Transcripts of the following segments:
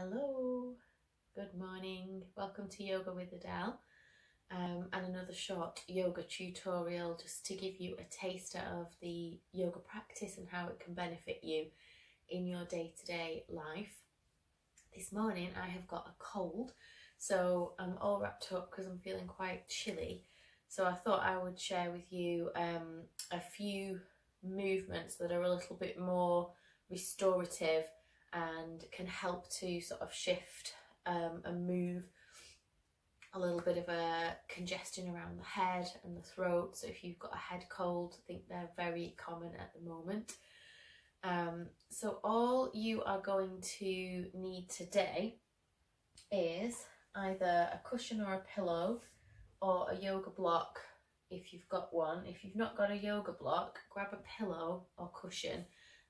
Hello, good morning, welcome to Yoga with Adele and another short yoga tutorial just to give you a taster of the yoga practice and how it can benefit you in your day-to-day life. This morning I have got a cold, so I'm all wrapped up because I'm feeling quite chilly, so I thought I would share with you a few movements that are a little bit more restorative and can help to sort of shift and move a little bit of a congestion around the head and the throat. So if you've got a head cold, I think they're very common at the moment. So all you are going to need today is either a cushion or a pillow or a yoga block if you've got one. If you've not got a yoga block, grab a pillow or cushion,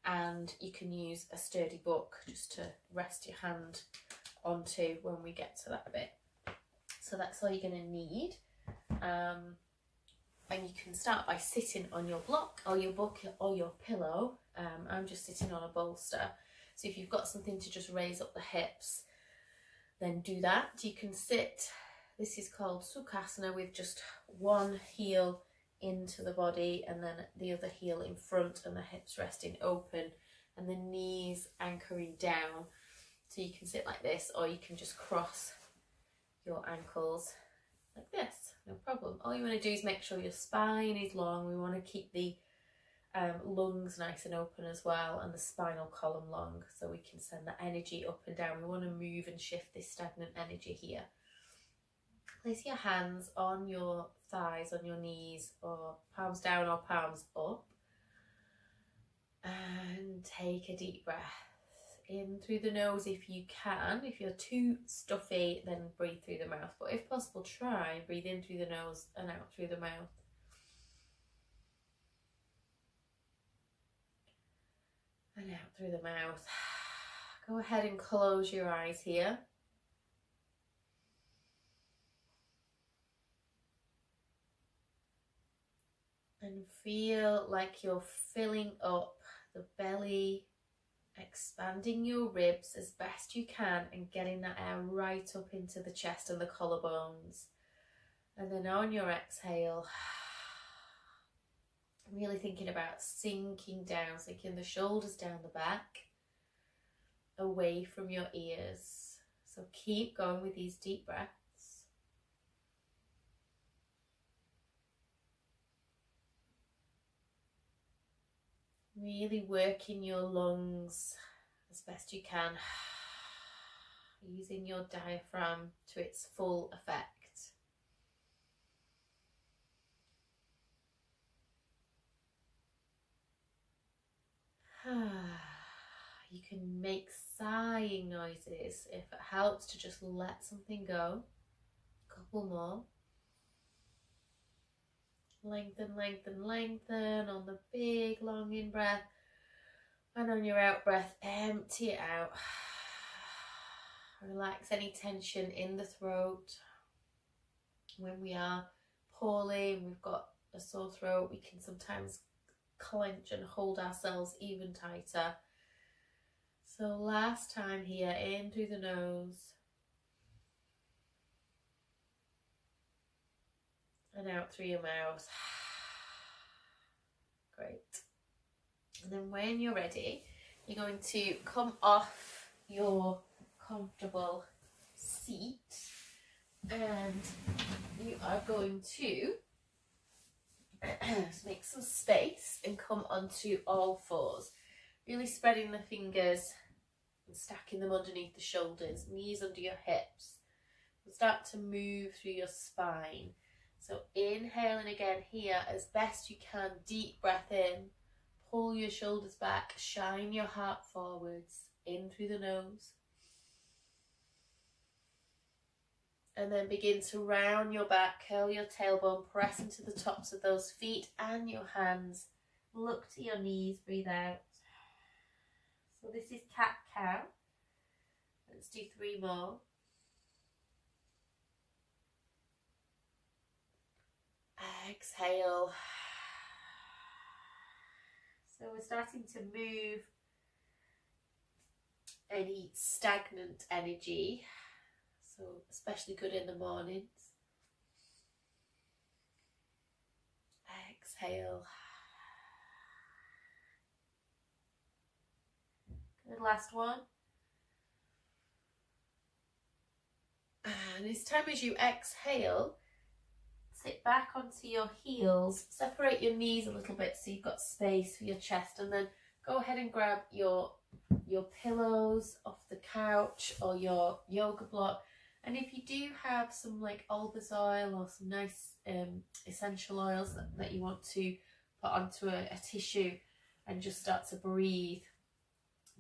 and you can use a sturdy book just to rest your hand onto when we get to that bit. So that's all you're going to need. And you can start by sitting on your block or your book or your pillow. I'm just sitting on a bolster. So if you've got something to just raise up the hips, then do that. You can sit, this is called Sukhasana, with just one heel into the body and then the other heel in front and the hips resting open and the knees anchoring down. So you can sit like this, or you can just cross your ankles like this, no problem. All you want to do is make sure your spine is long. We want to keep the lungs nice and open as well, and the spinal column long, so we can send the energy up and down. We want to move and shift this stagnant energy here. Place your hands on your thighs, on your knees, or palms down or palms up, and take a deep breath in through the nose if you can. If you're too stuffy, then breathe through the mouth, but if possible, try breathe in through the nose and out through the mouth. And out through the mouth. Go ahead and close your eyes here. And feel like you're filling up the belly, expanding your ribs as best you can and getting that air right up into the chest and the collarbones. And then on your exhale, really thinking about sinking down, sinking the shoulders down the back, away from your ears. So keep going with these deep breaths. Really working your lungs as best you can, using your diaphragm to its full effect. You can make sighing noises if it helps to just let something go. A couple more. Lengthen, lengthen, lengthen on the big long in breath, and on your out breath, empty it out. Relax any tension in the throat. When we are poorly and we've got a sore throat, we can sometimes clench and hold ourselves even tighter. So last time here, in through the nose and out through your mouth. Great. And then when you're ready, you're going to come off your comfortable seat and you are going to make some space and come onto all fours, really spreading the fingers and stacking them underneath the shoulders, knees under your hips. Start to move through your spine. So inhaling again here as best you can, deep breath in, pull your shoulders back, shine your heart forwards, in through the nose. And then begin to round your back, curl your tailbone, press into the tops of those feet and your hands. Look to your knees, breathe out. So this is cat-cow. Let's do 3 more. Exhale. So we're starting to move any stagnant energy. So especially good in the mornings. Exhale. Good, last one. And this time as you exhale, sit back onto your heels, separate your knees a little bit so you've got space for your chest, and then go ahead and grab your pillows off the couch or your yoga block. And if you do have some like Olbas oil or some nice essential oils that you want to put onto a tissue, and just start to breathe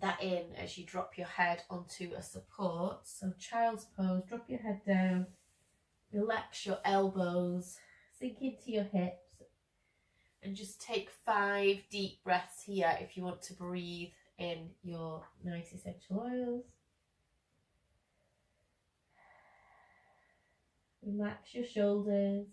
that in as you drop your head onto a support. So child's pose, drop your head down, relax your elbows, sink into your hips, and just take 5 deep breaths here if you want to breathe in your nice essential oils. Relax your shoulders.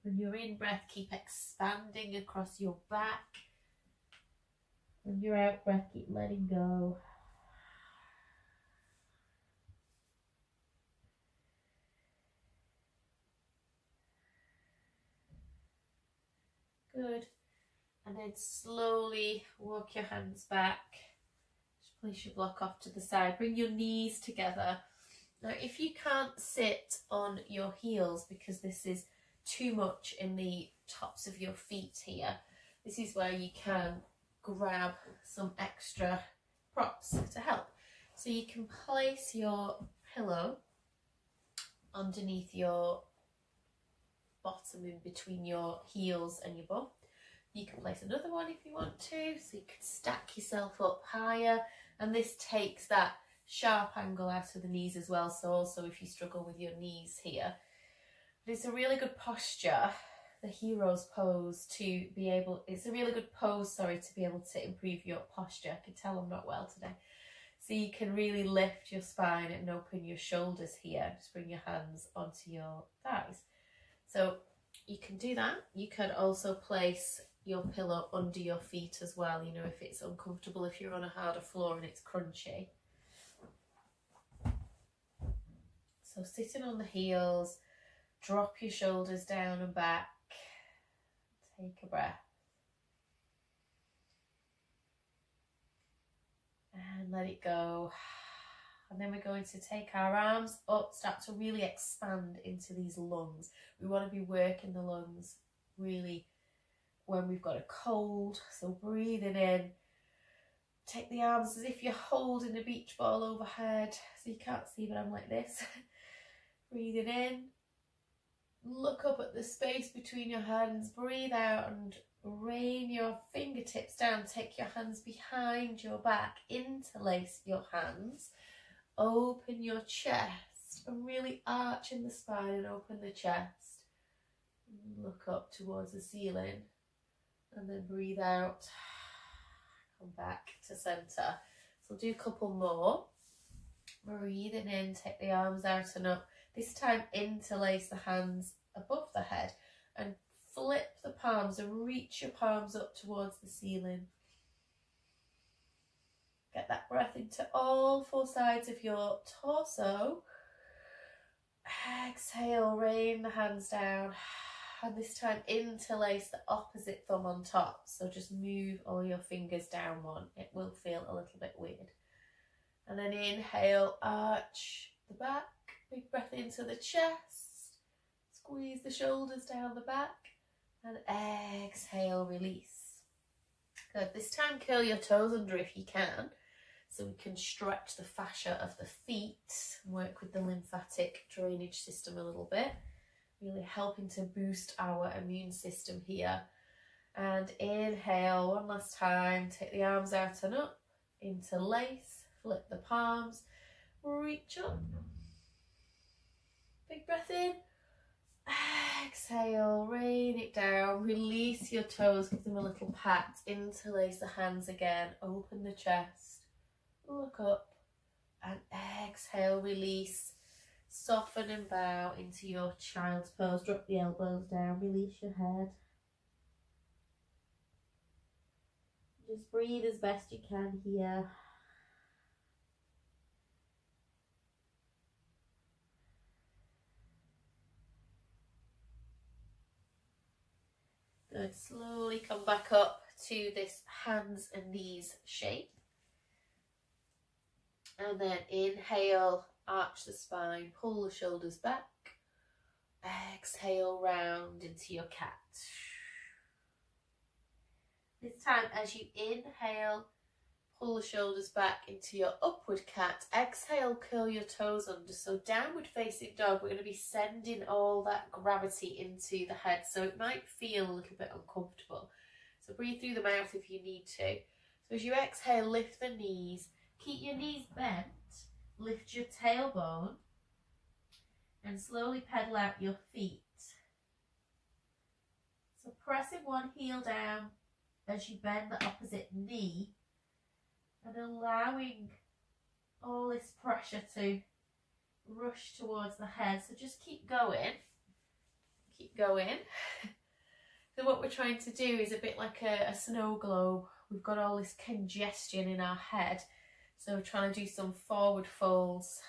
When you're in breath, keep expanding across your back. When you're out breath, keep letting go. Good. And then slowly walk your hands back. Just place your block off to the side. Bring your knees together. Now, if you can't sit on your heels because this is too much in the tops of your feet here, this is where you can grab some extra props to help. So you can place your pillow underneath your bottom, in between your heels and your bum. You can place another one if you want to, so you can stack yourself up higher, and this takes that sharp angle out of the knees as well. So also if you struggle with your knees here, but it's a really good posture, the hero's pose, to be able, it's a really good pose, sorry, to be able to improve your posture. I can tell I'm not well today. So you can really lift your spine and open your shoulders here. Just bring your hands onto your thighs. So you can do that. You can also place your pillow under your feet as well, you know, if it's uncomfortable, if you're on a harder floor and it's crunchy. So sitting on the heels, drop your shoulders down and back. Take a breath. And let it go. And then we're going to take our arms up, start to really expand into these lungs. We want to be working the lungs really when we've got a cold. So breathing in. Take the arms as if you're holding a beach ball overhead. So you can't see, but I'm like this. Breathing in. Look up at the space between your hands. Breathe out and rain your fingertips down. Take your hands behind your back. Interlace your hands. Open your chest and really arch in the spine and open the chest. Look up towards the ceiling and then breathe out. Come back to centre. So we'll do a couple more. Breathing in, take the arms out and up. This time interlace the hands above the head and flip the palms and reach your palms up towards the ceiling. Get that breath into all 4 sides of your torso. Exhale, rain the hands down. And this time interlace the opposite thumb on top. So just move all your fingers down one. It will feel a little bit weird. And then inhale, arch the back. Big breath into the chest. Squeeze the shoulders down the back. And exhale, release. Good. This time curl your toes under if you can. So we can stretch the fascia of the feet, work with the lymphatic drainage system a little bit, really helping to boost our immune system here. And inhale one last time, take the arms out and up, interlace, flip the palms, reach up, big breath in, exhale, rain it down, release your toes, give them a little pat, interlace the hands again, open the chest. Look up, And exhale, release. Soften and bow into your child's pose. Drop the elbows down, release your head. Just breathe as best you can here. Good. Slowly come back up to this hands and knees shape. And then inhale, arch the spine, pull the shoulders back. Exhale, round into your cat. This time, as you inhale, pull the shoulders back into your upward cat. Exhale, curl your toes under. So downward facing dog, we're going to be sending all that gravity into the head. So it might feel a little bit uncomfortable. So breathe through the mouth if you need to. So as you exhale, lift the knees. Keep your knees bent. Lift your tailbone. And slowly pedal out your feet. So pressing one heel down as you bend the opposite knee. And allowing all this pressure to rush towards the head. So just keep going. Keep going. So what we're trying to do is a bit like a snow globe. We've got all this congestion in our head. So we're trying to do some forward folds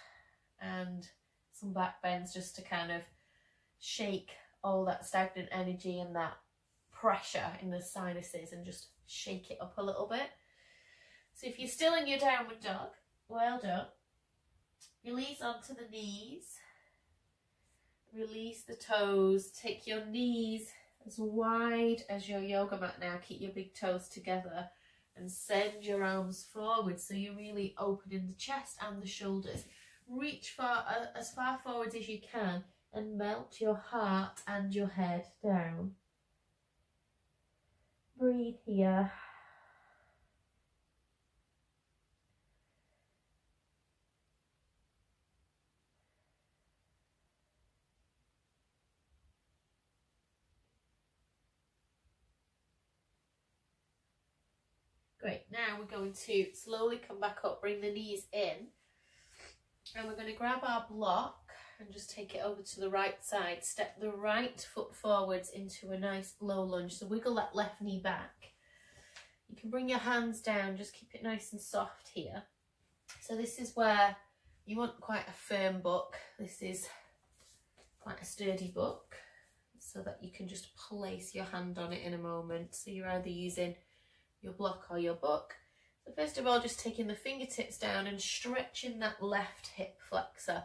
and some back bends just to kind of shake all that stagnant energy and that pressure in the sinuses and just shake it up a little bit. So if you're still in your downward dog, well done. Release onto the knees. Release the toes. Take your knees as wide as your yoga mat now. Keep your big toes together and send your arms forward so you're really opening the chest and the shoulders. Reach as far forwards as you can and melt your heart and your head down. Breathe here. Great, now we're going to slowly come back up, bring the knees in, and we're going to grab our block and just take it over to the right side. Step the right foot forwards into a nice low lunge, so wiggle that left knee back. You can bring your hands down, just keep it nice and soft here. So this is where you want quite a firm book. This is quite a sturdy book, so that you can just place your hand on it in a moment. So you're either using your block or your book. So first of all, just taking the fingertips down and stretching that left hip flexor.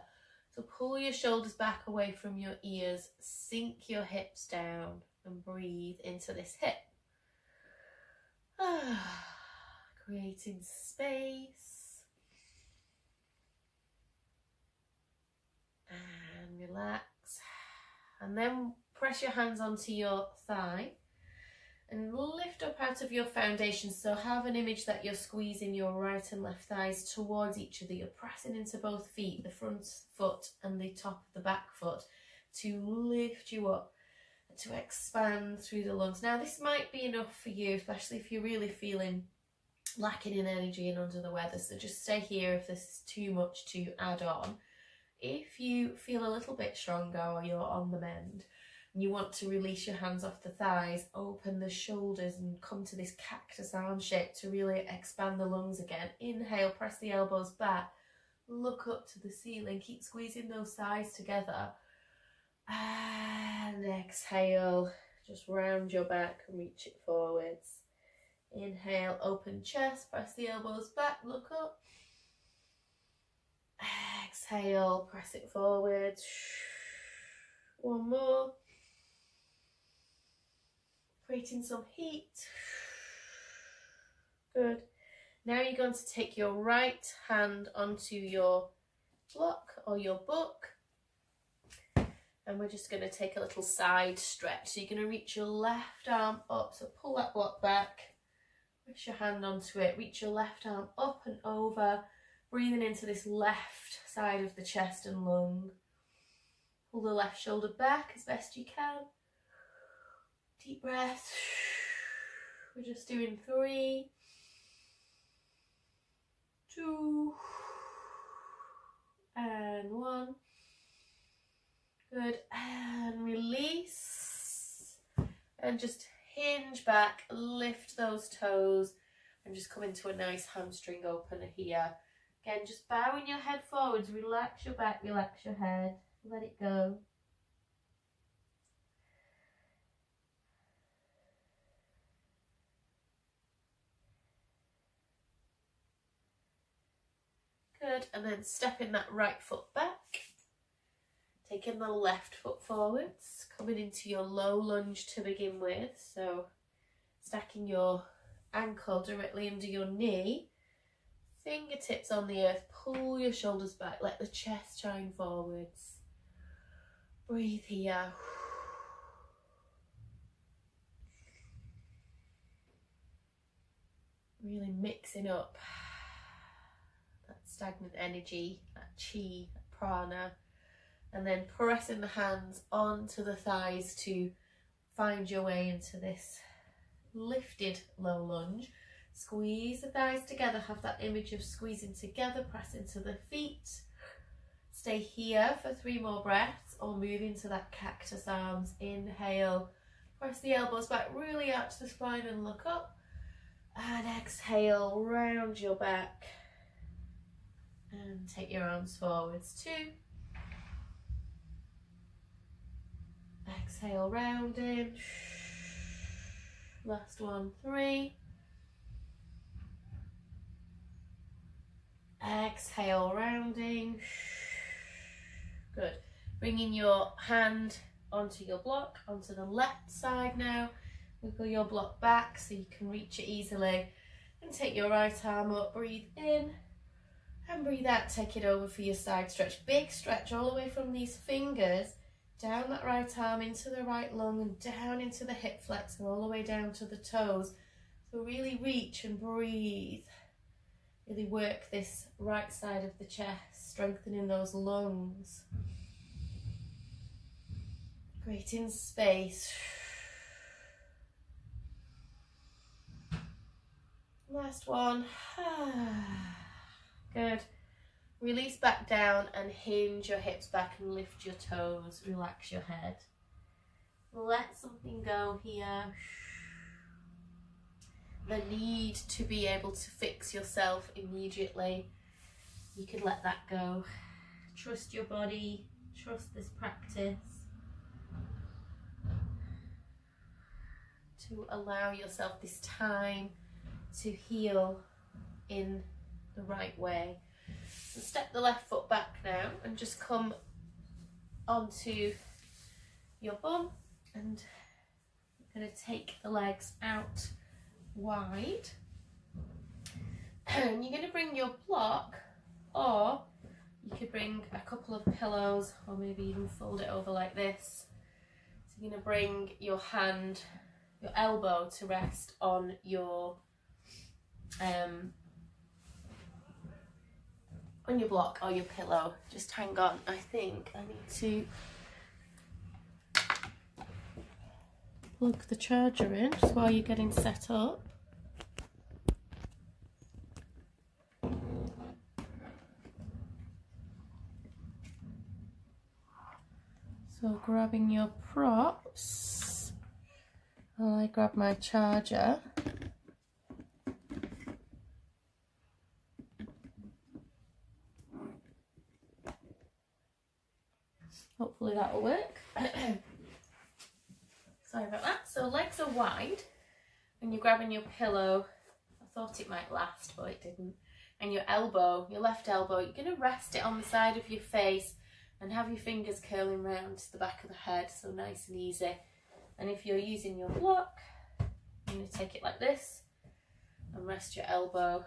So pull your shoulders back away from your ears, sink your hips down and breathe into this hip. Creating space. And relax. And then press your hands onto your thigh. And lift up out of your foundation. So have an image that you're squeezing your right and left thighs towards each other. You're pressing into both feet, the front foot and the top of the back foot, to lift you up, to expand through the lungs. Now this might be enough for you, especially if you're really feeling lacking in energy and under the weather. So just stay here if this is too much to add on. If you feel a little bit stronger or you're on the mend, you want to release your hands off the thighs, open the shoulders and come to this cactus arm shape to really expand the lungs again. Inhale, press the elbows back, look up to the ceiling, keep squeezing those thighs together. And exhale, just round your back and reach it forwards. Inhale, open chest, press the elbows back, look up. Exhale, press it forward. One more. Creating some heat. Good. Now you're going to take your right hand onto your block or your book, and we're just going to take a little side stretch. So you're going to reach your left arm up, so pull that block back, push your hand onto it, reach your left arm up and over, breathing into this left side of the chest and lung. Pull the left shoulder back as best you can. Deep breath. We're just doing 3, 2, and 1. Good, and release. And just hinge back, lift those toes, and just come into a nice hamstring opener here. Again, just bowing your head forwards, relax your back, relax your head, let it go. Good, and then stepping that right foot back, taking the left foot forwards, coming into your low lunge to begin with, so stacking your ankle directly under your knee, fingertips on the earth, pull your shoulders back, let the chest shine forwards. Breathe here. Really mixing up that stagnant energy, that chi, that prana, and then pressing the hands onto the thighs to find your way into this lifted low lunge. Squeeze the thighs together, have that image of squeezing together, press into the feet. Stay here for 3 more breaths, or move into that cactus arms. Inhale, press the elbows back, really arch the spine and look up. And exhale, round your back. And take your arms forwards, 2. Exhale, rounding. Last one, 3. Exhale, rounding. Good. Bringing your hand onto your block, onto the left side now. Wiggle your block back so you can reach it easily. And take your right arm up, breathe in. And breathe out, take it over for your side stretch. Big stretch all the way from these fingers, down that right arm into the right lung and down into the hip flexor, all the way down to the toes. So really reach and breathe. Really work this right side of the chest, strengthening those lungs. Creating space. Last one. Good. Release back down and hinge your hips back and lift your toes. Relax your head. Let something go here. The need to be able to fix yourself immediately. You can let that go. Trust your body. Trust this practice. To allow yourself this time to heal in the right way. So step the left foot back now and just come onto your bum, and you're going to take the legs out wide, and you're going to bring your block, or you could bring a couple of pillows, or maybe even fold it over like this. So you're going to bring your hand, your elbow to rest on your block or your pillow. Just hang on, I think I need to plug the charger in just while you're getting set up. So grabbing your props while I grab my charger. Hopefully that will work. Sorry about that. So legs are wide and you're grabbing your pillow. I thought it might last, but it didn't. And your elbow, your left elbow, you're going to rest it on the side of your face and have your fingers curling round to the back of the head, so nice and easy. And if you're using your block, you're going to take it like this and rest your elbow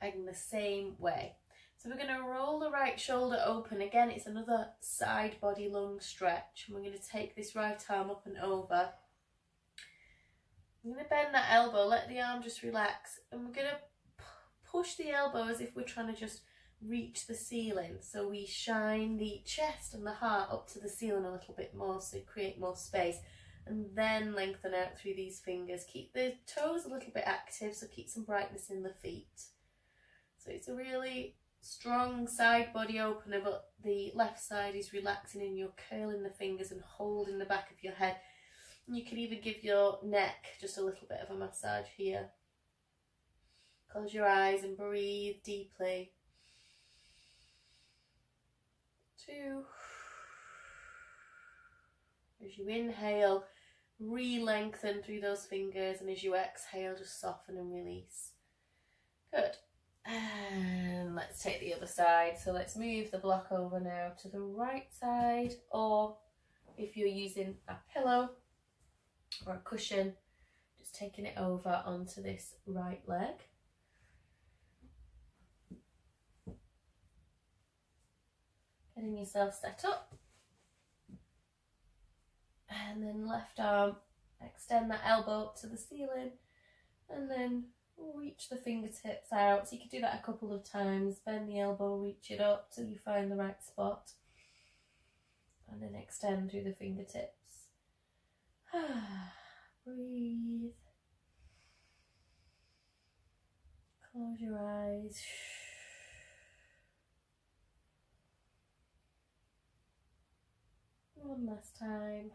in the same way. So we're going to roll the right shoulder open. Again, it's another side body lung stretch. And we're going to take this right arm up and over. We're going to bend that elbow, let the arm just relax. And we're going to push the elbow as if we're trying to just reach the ceiling. So we shine the chest and the heart up to the ceiling a little bit more, so create more space. And then lengthen out through these fingers. Keep the toes a little bit active, so keep some brightness in the feet. So it's a really strong side body opener, but the left side is relaxing and you're curling the fingers and holding the back of your head. And you can even give your neck just a little bit of a massage here. Close your eyes and breathe deeply. 2. As you inhale, re-lengthen through those fingers, and as you exhale, just soften and release. Good. And let's take the other side. So let's move the block over now to the right side, or if you're using a pillow or a cushion, just taking it over onto this right leg. Getting yourself set up. And then left arm, extend that elbow up to the ceiling, and then reach the fingertips out. So you can do that a couple of times. Bend the elbow, reach it up till you find the right spot, and then extend through the fingertips. Breathe. Close your eyes. One last time.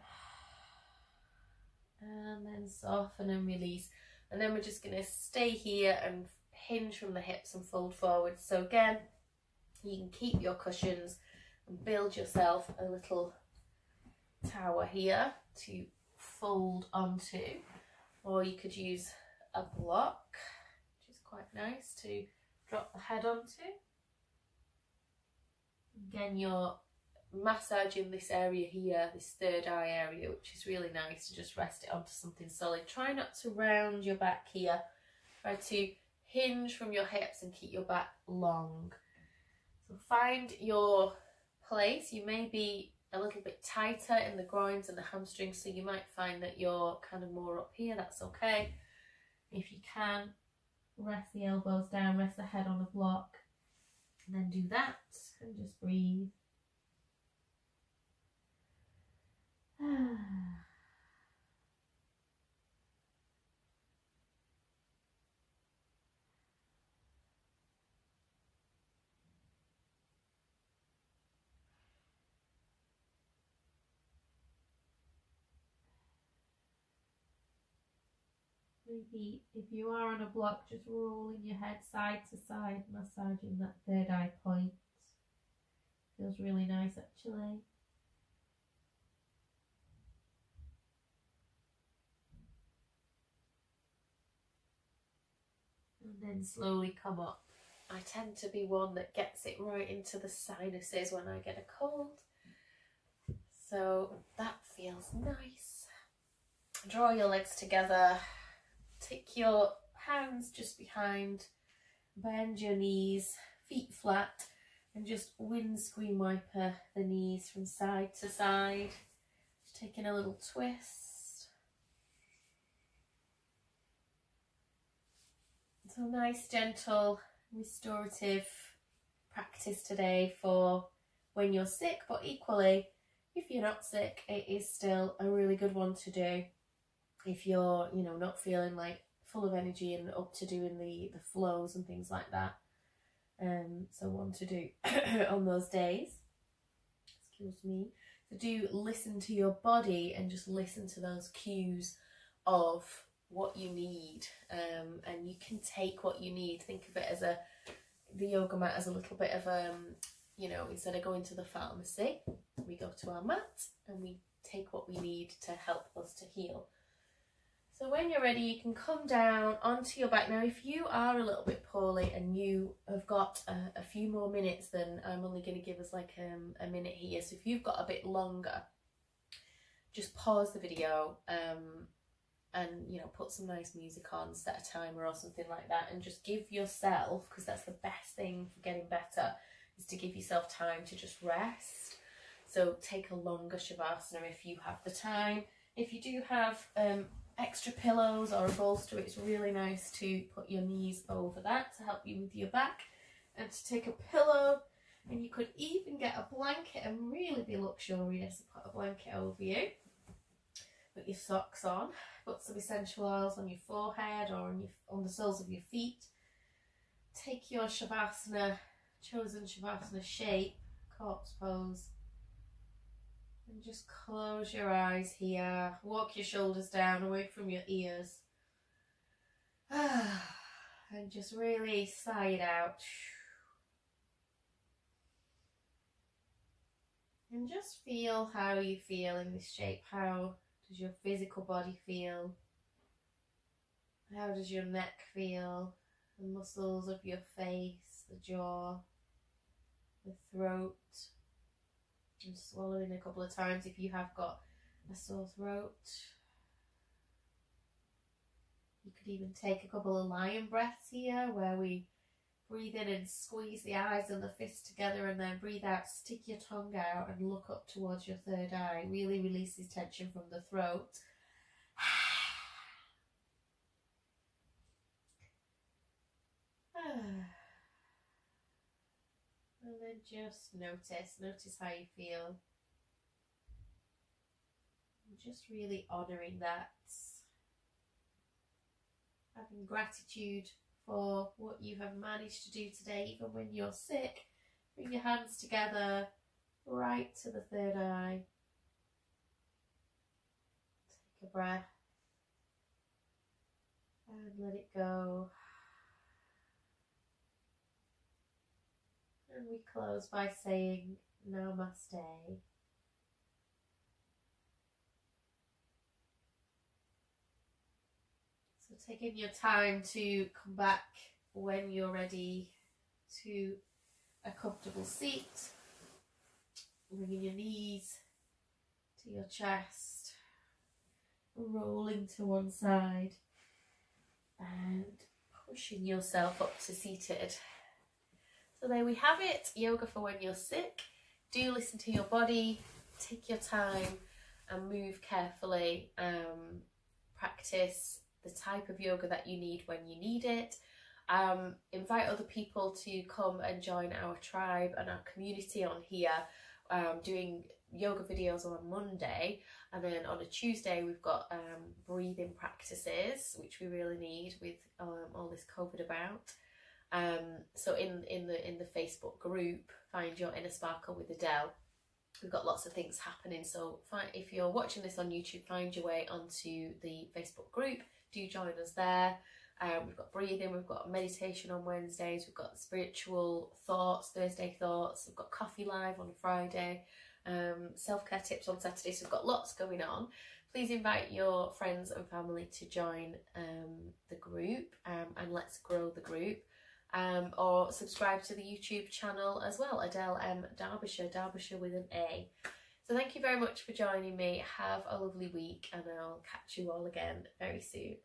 And then soften and release. And then we're just going to stay here and hinge from the hips and fold forward. So again, you can keep your cushions and build yourself a little tower here to fold onto. Or you could use a block, which is quite nice to drop the head onto. Again, you're massaging this area here, this third eye area, which is really nice to just rest it onto something solid. Try not to round your back here. Try to hinge from your hips and keep your back long. So find your place. You may be a little bit tighter in the groins and the hamstrings, so you might find that you're kind of more up here. That's okay. If you can, rest the elbows down, rest the head on a block, and then do that and just breathe. Maybe if you are on a block, just rolling your head side to side, massaging that third eye point. Feels really nice actually. And then slowly come up. I tend to be one that gets it right into the sinuses when I get a cold. So that feels nice. Draw your legs together. Take your hands just behind. Bend your knees, feet flat. And just windscreen wiper the knees from side to side. Just taking a little twist. So nice, gentle, restorative practice today for when you're sick, but equally, if you're not sick, it is still a really good one to do if you're, you know, not feeling like full of energy and up to doing the flows and things like that. So one to do on those days. Excuse me. So do listen to your body and just listen to those cues of what you need, and you can take what you need. Think of it as the yoga mat as a little bit of you know, instead of going to the pharmacy, we go to our mat and we take what we need to help us to heal. So when you're ready, you can come down onto your back. Now, if you are a little bit poorly and you have got a few more minutes, then I'm only going to give us like a minute here. So if you've got a bit longer, just pause the video and, you know, put some nice music on, set a timer or something like that, and just give yourself, because that's the best thing for getting better, is to give yourself time to just rest. So take a longer Shavasana if you have the time. If you do have extra pillows or a bolster, it's really nice to put your knees over that to help you with your back, and to take a pillow, and you could even get a blanket and really be luxurious and put a blanket over you. Put your socks on, put some essential oils on your forehead or on the soles of your feet. Take your Shavasana chosen Shavasana shape, corpse pose. And just close your eyes here. Walk your shoulders down away from your ears. And just really sigh it out. And just feel how you feel in this shape. How does your physical body feel? How does your neck feel? The muscles of your face, the jaw, the throat. And swallowing a couple of times if you have got a sore throat. You could even take a couple of lion breaths here where we breathe in and squeeze the eyes and the fists together, and then breathe out, stick your tongue out and look up towards your third eye. Really releases tension from the throat. And then just notice how you feel. And just really honouring that. Having gratitude for what you have managed to do today, even when you're sick. Bring your hands together, right to the third eye. Take a breath and let it go. And we close by saying Namaste. So taking your time to come back when you're ready to a comfortable seat. Bringing your knees to your chest. Rolling to one side. And pushing yourself up to seated. So there we have it, yoga for when you're sick. Do listen to your body, take your time and move carefully. Practice the type of yoga that you need when you need it. Invite other people to come and join our tribe and our community on here, doing yoga videos on Monday, and then on a Tuesday we've got breathing practices, which we really need with all this COVID about. So in the Facebook group, Find Your Inner Sparkle with Adele, we've got lots of things happening. So if you're watching this on YouTube, find your way onto the Facebook group. Do join us there. We've got breathing, we've got meditation on Wednesdays, we've got spiritual thoughts, Thursday thoughts, we've got coffee live on Friday, self-care tips on Saturday. So we've got lots going on. Please invite your friends and family to join the group, and let's grow the group. Or subscribe to the YouTube channel as well, Adele M Derbyshire, Derbyshire with an A. So thank you very much for joining me. Have a lovely week, and I'll catch you all again very soon.